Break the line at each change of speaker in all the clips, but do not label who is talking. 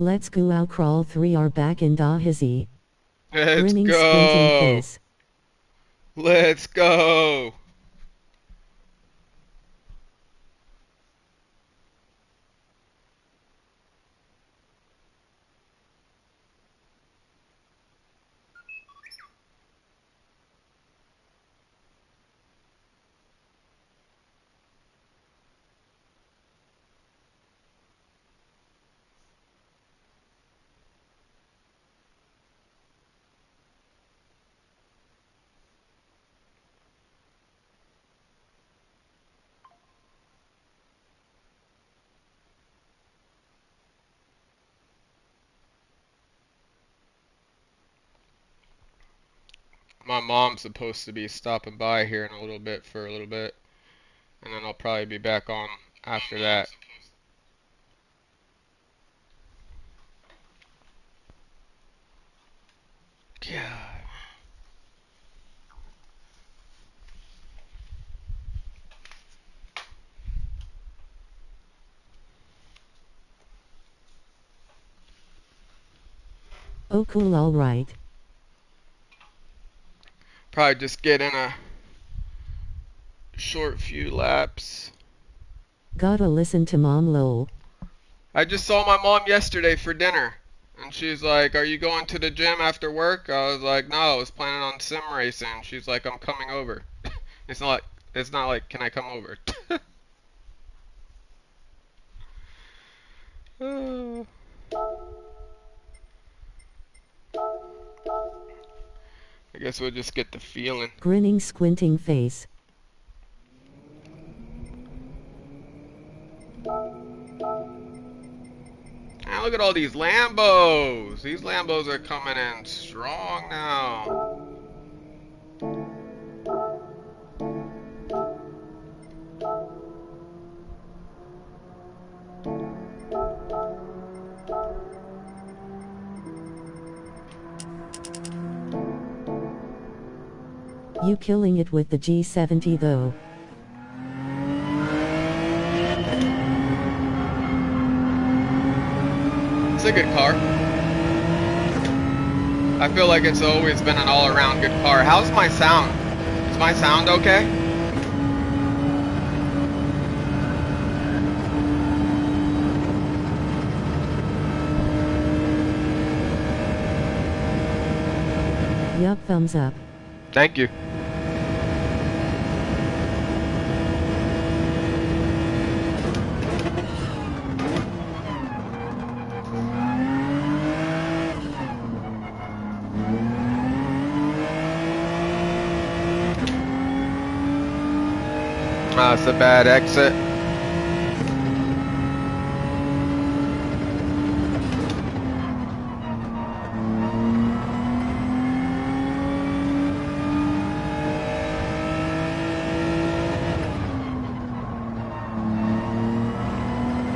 Let's go out crawl 3 are back in da hizzy.
Let's
Grinning squinting
go.
face.
Let's go. My mom's supposed to be stopping by here in a little bit for a little bit, and then I'll probably be back on after that. God.
Oh cool, alright.
Probably just get in a short few laps.
Gotta listen to mom lol.
I just saw my mom yesterday for dinner, and she's like, "Are you going to the gym after work?" I was like, "No, I was planning on sim racing." She's like, "I'm coming over." It's not like, "Can I come over?" I guess we'll just get the feeling.
Grinning squinting face.
And look at all these Lambos. These Lambos are coming in strong now.
You killing it with the G70 though.
It's a good car. I feel like it's always been an all-around good car. How's my sound? Is my sound okay?
Yup, thumbs up.
Thank you. That's a bad exit.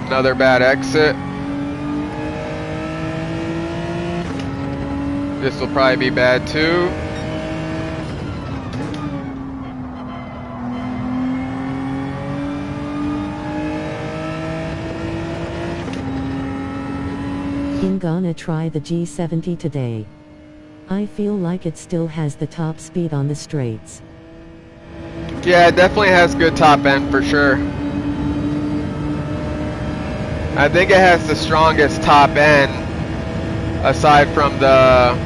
Another bad exit. This will probably be bad too.
gonna try the G70 today. I feel like it still has the top speed on the straights.
Yeah, it definitely has good top end for sure. I think it has the strongest top end aside from the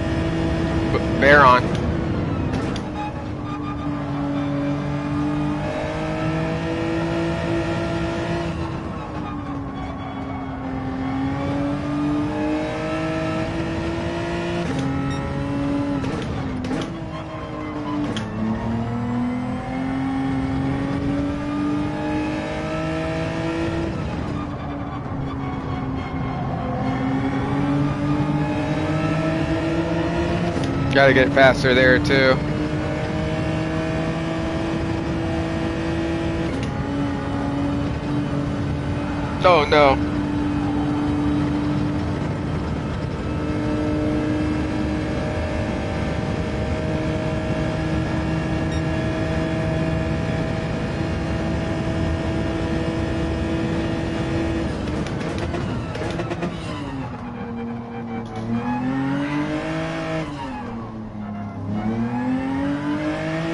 Baron. Gotta get faster there too. Oh no.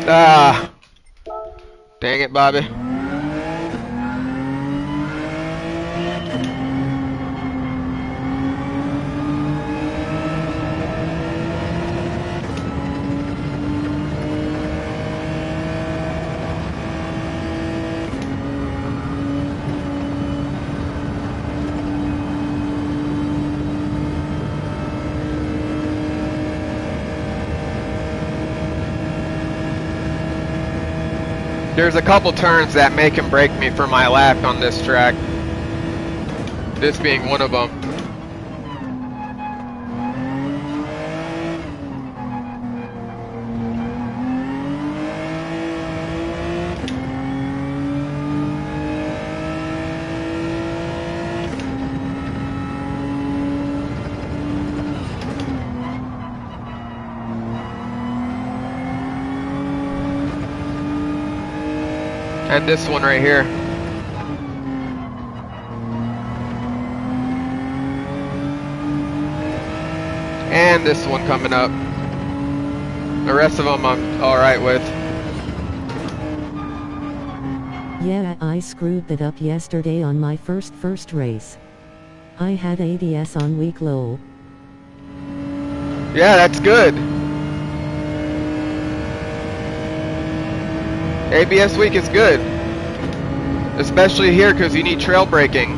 Ah, dang it, Bobby. There's a couple turns that make him break me for my lap on this track. This being one of them. And this one right here. And this one coming up. The rest of them I'm alright with.
Yeah, I screwed that up yesterday on my first race. I had ADS on weak low.
Yeah, that's good. ABS week is good. Especially here because you need trail braking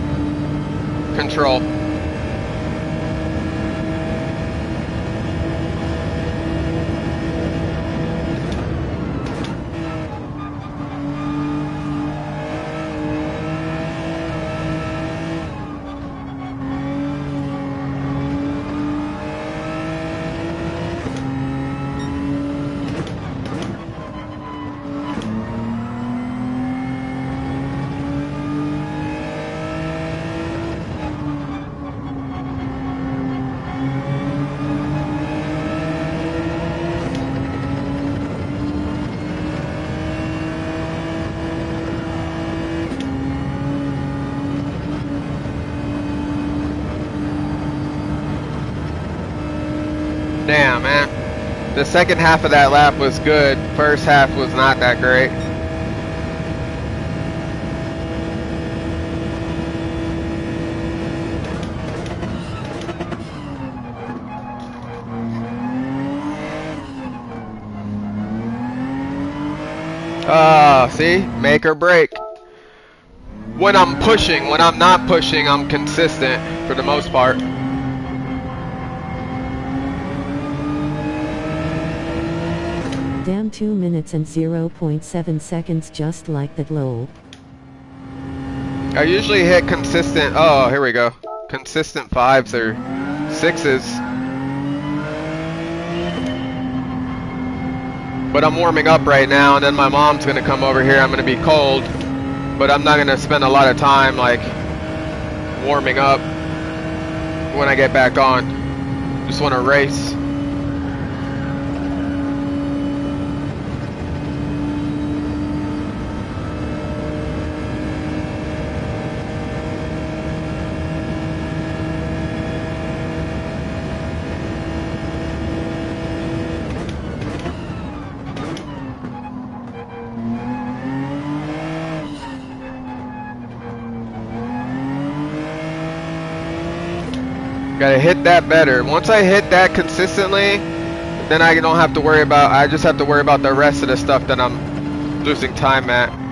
control. Damn, man. The second half of that lap was good. First half was not that great. See? Make or break. When I'm pushing, when I'm not pushing, I'm consistent for the most part.
Damn, 2 minutes and 0.7 seconds just like that low.
I usually hit consistent, oh, here we go. Consistent 5s or 6s. But I'm warming up right now, and then my mom's gonna come over here. I'm gonna be cold, but I'm not gonna spend a lot of time like warming up when I get back on. Just wanna race. Gotta hit that better. Once I hit that consistently, then I don't have to worry about, I just have to worry about the rest of the stuff that I'm losing time at.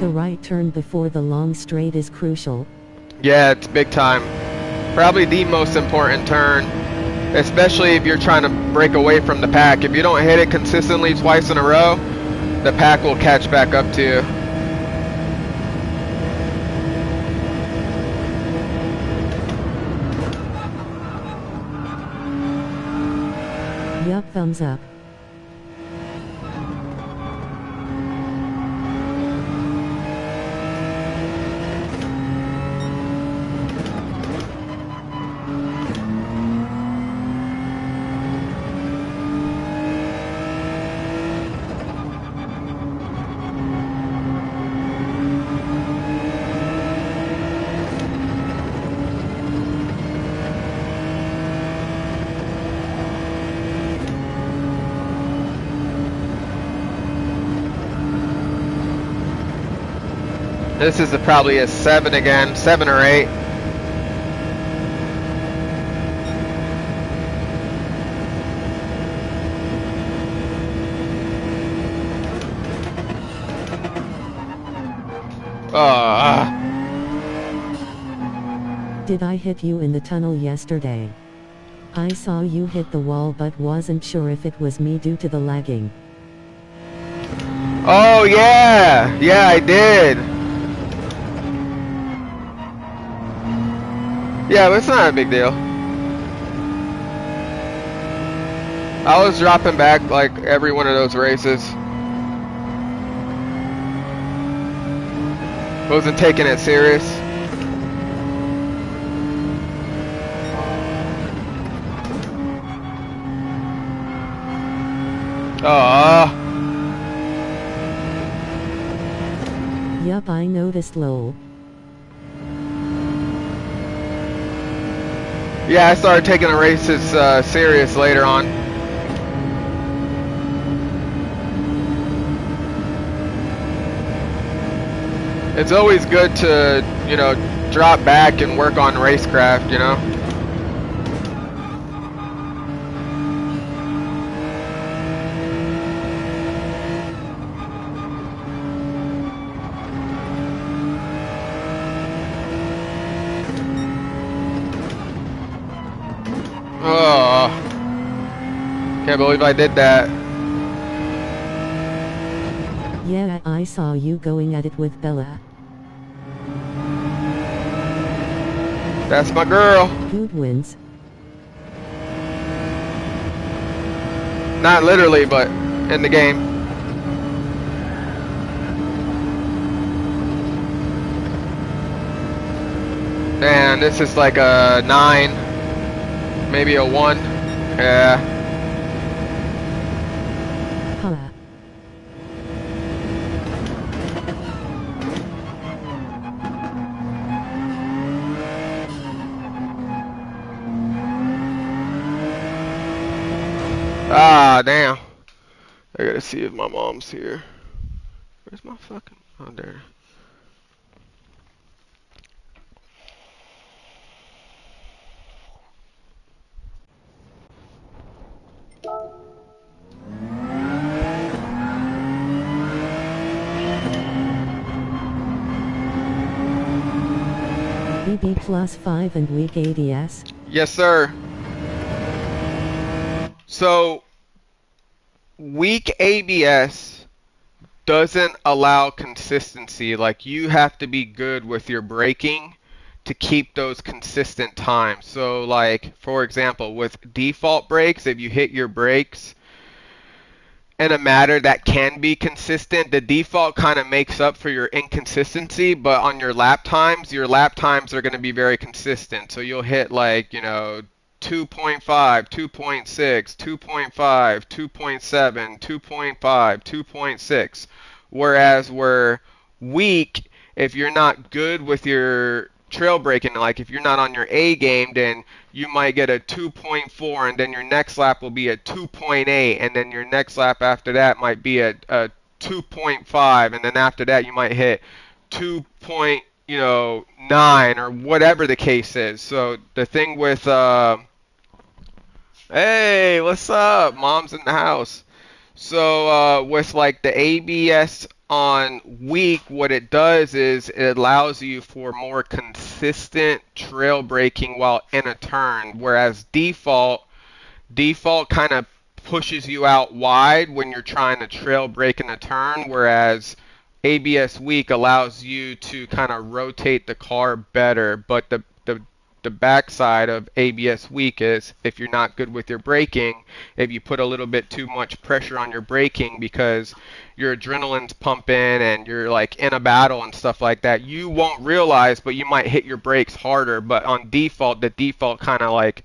The right turn before the long straight is crucial.
Yeah, it's big time. Probably the most important turn, especially if you're trying to break away from the pack. If you don't hit it consistently twice in a row, the pack will catch back up to you.
Yup, thumbs up.
This is probably a 7 again, 7 or 8.
Did I hit you in the tunnel yesterday? I saw you hit the wall but wasn't sure if it was me due to the lagging.
Oh yeah, yeah I did. Yeah, but it's not a big deal. I was dropping back like every one of those races. Wasn't taking it serious.
Yup, I noticed, lol.
Yeah, I started taking the races serious later on. It's always good to, you know, drop back and work on racecraft, you know? Oh, can't believe I did that.
Yeah, I saw you going at it with Bella.
That's my girl.
Who wins?
Not literally, but in the game. Man, this is like a 9. Maybe a 1. Yeah.
Holla.
Ah, damn. I gotta see if my mom's here. Where's my fucking... Oh, there.
BB plus 5 and weak ADS?
Yes, sir. So, weak ABS doesn't allow consistency. Like, you have to be good with your braking to keep those consistent times. So, like, for example, with default brakes, if you hit your brakes in a manner that can be consistent, the default kind of makes up for your inconsistency, but on your lap times are going to be very consistent. So you'll hit like, you know, 2.5, 2.6, 2.5, 2.7, 2.5, 2.6. Whereas we're weak if you're not good with your trail braking, like if you're not on your A game, then you might get a 2.4, and then your next lap will be a 2.8, and then your next lap after that might be a 2.5, and then after that you might hit 2.9 or whatever the case is. So the thing with hey, what's up? Mom's in the house. So with like the ABS on weak, what it does is it allows you for more consistent trail braking while in a turn, whereas default kind of pushes you out wide when you're trying to trail brake in a turn, whereas ABS weak allows you to kind of rotate the car better. But the backside of ABS weak is if you're not good with your braking, if you put a little bit too much pressure on your braking because your adrenaline's pumping and you're like in a battle and stuff like that, you won't realize, but you might hit your brakes harder. But on default, the default kind of like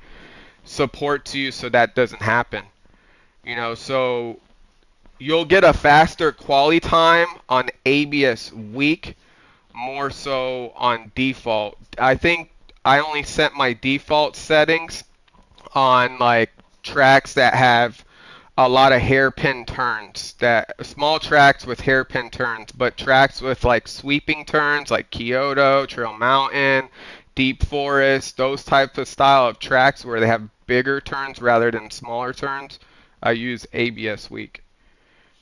supports you so that doesn't happen. So you'll get a faster quality time on ABS weak, more so on default. I think I only set my default settings on like tracks that have a lot of hairpin turns, that small tracks with hairpin turns, but tracks with like sweeping turns like Kyoto, Trail Mountain, Deep Forest, those types of style of tracks where they have bigger turns rather than smaller turns, I use ABS weak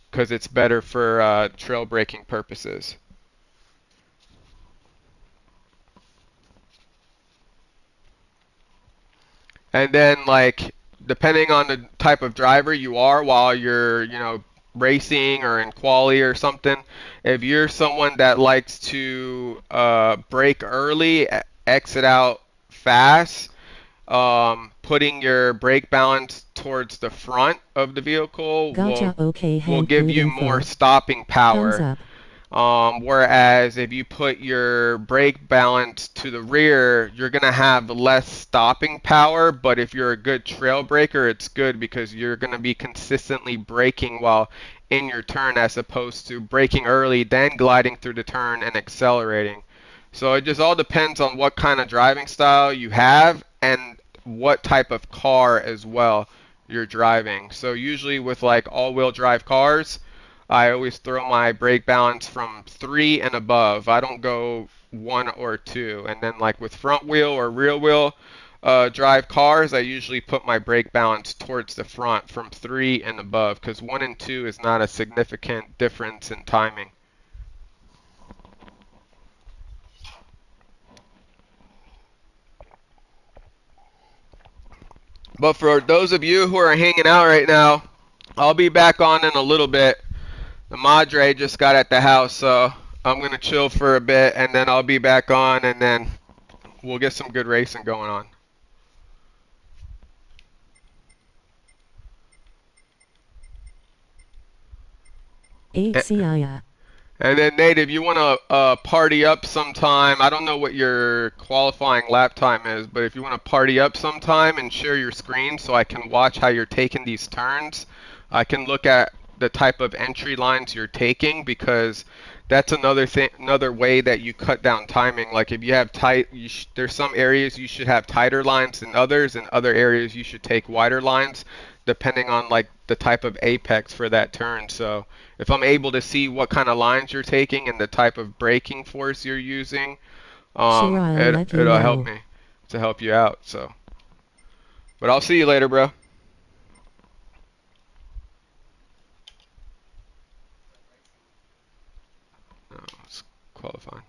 because it's better for trail braking purposes. And then like depending on the type of driver you are while you're, racing or in quali or something, if you're someone that likes to brake early, exit out fast, putting your brake balance towards the front of the vehicle
Gotcha. Okay,
will
Hank,
give
good
you more
info.
stopping
Thumbs
power.
up.
Whereas if you put your brake balance to the rear, you're going to have less stopping power. But if you're a good trail braker, it's good because you're going to be consistently braking while in your turn as opposed to braking early, then gliding through the turn and accelerating. So it just all depends on what kind of driving style you have and what type of car as well you're driving. So usually with like all-wheel drive cars, I always throw my brake balance from 3 and above. I don't go 1 or 2. And then like with front wheel or rear wheel drive cars, I usually put my brake balance towards the front from 3 and above because 1 and 2 is not a significant difference in timing. But for those of you who are hanging out right now, I'll be back on in a little bit. The Madre just got at the house, so I'm going to chill for a bit, and then I'll be back on, and then we'll get some good racing going on.
ACIA.
And then, Nate, if you want to party up sometime, I don't know what your qualifying lap time is, but if you want to party up sometime and share your screen so I can watch how you're taking these turns, I can look at the type of entry lines you're taking because that's another thing, another way that you cut down timing. Like if you have there's some areas you should have tighter lines than others, and other areas you should take wider lines, depending on like the type of apex for that turn. So if I'm able to see what kind of lines you're taking and the type of braking force you're using,
Sure, I'll let you
it'll help
know.
me to help you out. So, but I'll see you later, bro. Oh, it's qualifying.